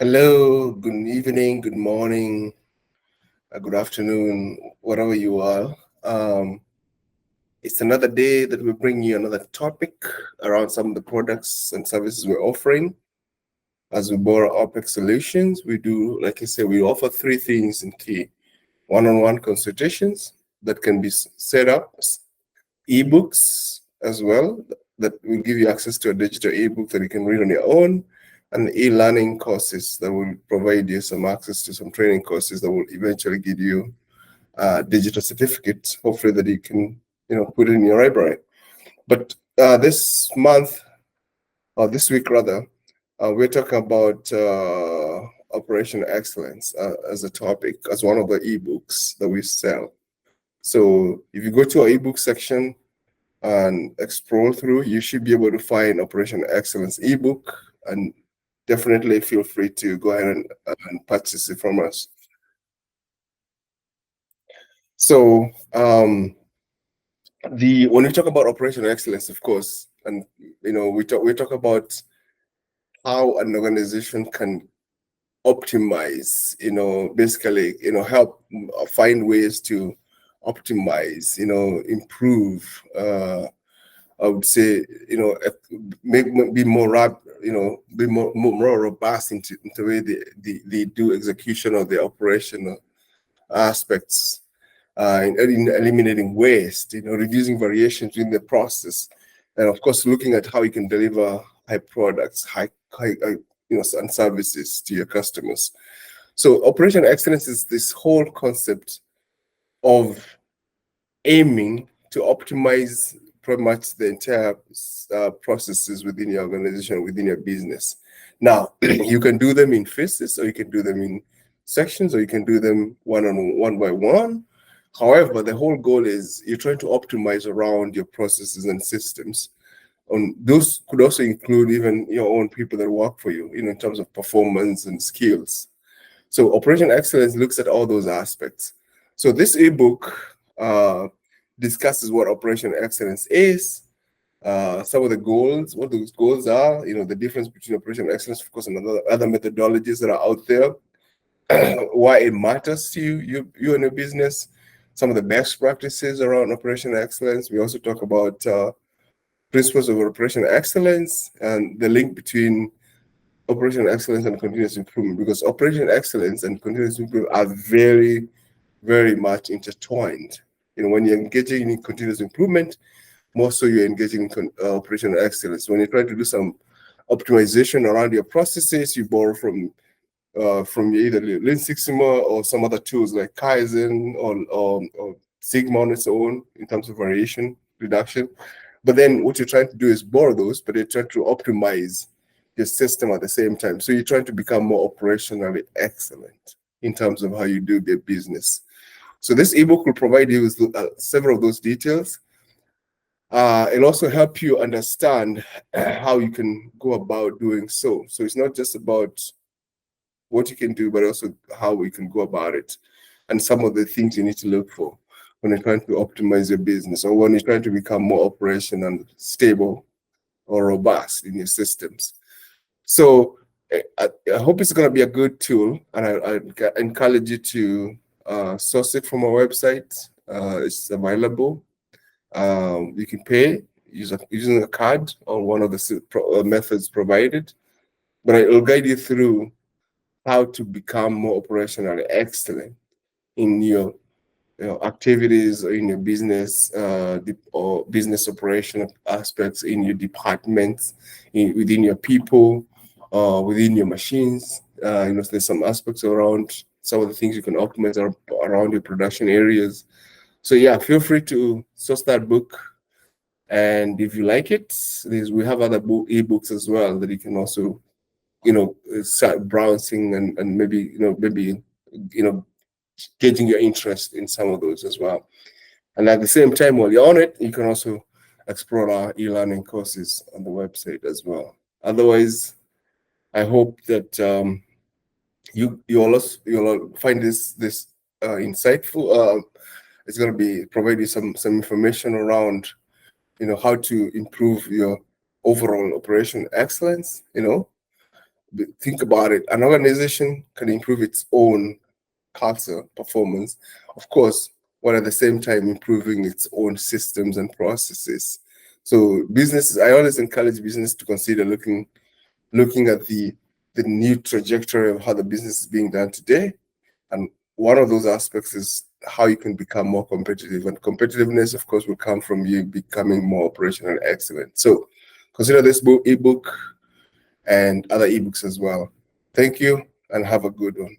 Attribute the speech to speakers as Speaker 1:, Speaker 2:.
Speaker 1: Hello, good evening, good morning, good afternoon, wherever you are. Um, it's another day that we bring you another topic around some of the products and services we're offering. As we borrow OPEX solutions, we do, like I said, we offer three things in key: one-on-one consultations that can be set up, ebooks as well, that will give you access to a digital ebook that you can read on your own, and e-learning courses that will provide you some access to some training courses that will eventually give you digital certificates, hopefully that you can, put in your library. But this month, or this week rather, we're talking about operational excellence as a topic, as one of the ebooks that we sell. So if you go to our ebook section and scroll through, you should be able to find Operational Excellence ebook, and definitely feel free to go ahead and purchase it from us. So when we talk about operational excellence, of course, and we talk about how an organization can optimize, basically, help find ways to optimize, improve. I would say, be more be more robust into the way they do execution of the operational aspects, in eliminating waste, reducing variations in the process, and of course looking at how you can deliver high products, high and services to your customers. So operational excellence is this whole concept of aiming to optimize pretty much the entire processes within your organization, within your business. Now, you can do them in phases, or you can do them in sections, or you can do them one by one. However, the whole goal is you're trying to optimize around your processes and systems. Those could also include even your own people that work for you, in terms of performance and skills. So operational excellence looks at all those aspects. So this ebook discusses what operational excellence is, some of the goals, what those goals are, the difference between operational excellence, of course, and other methodologies that are out there, why it matters to you and your business, some of the best practices around operational excellence. We also talk about principles of operational excellence and the link between operational excellence and continuous improvement, because operational excellence and continuous improvement are very, very much intertwined. When you're engaging in continuous improvement, more so you're engaging in operational excellence. When you're trying to do some optimization around your processes, you borrow from either Lean Six Sigma or some other tools like Kaizen or Sigma on its own in terms of variation reduction. But then what you're trying to do is borrow those, but you're trying to optimize your system at the same time. So you're trying to become more operationally excellent in terms of how you do your business. So this ebook will provide you with several of those details. It'll also help you understand how you can go about doing so. So it's not just about what you can do, but also how we can go about it, and some of the things you need to look for when you're trying to optimize your business, or when you're trying to become more operational and stable or robust in your systems. So I hope it's going to be a good tool, and I encourage you to source it from our website. It's available. You can pay using a card or one of the methods provided, but it will guide you through how to become more operationally excellent in your activities, or in your business, or business operational aspects in your departments, within your people, within your machines. There's some aspects around some of the things you can optimize around your production areas. So yeah, feel free to source that book. And if you like it, we have other ebooks as well that you can also, start browsing, and maybe gauging your interest in some of those as well. And at the same time, while you're on it, you can also explore our e-learning courses on the website as well. Otherwise, I hope that you'll find this insightful. It's going to provide you some information around how to improve your overall operation excellence. think about it. An organization can improve its own culture, performance, of course, while at the same time improving its own systems and processes. So businesses, I always encourage business to consider looking at the new trajectory of how the business is being done today. And one of those aspects is how you can become more competitive. And competitiveness, of course, will come from you becoming more operational excellent. So consider this ebook and other ebooks as well. Thank you and have a good one.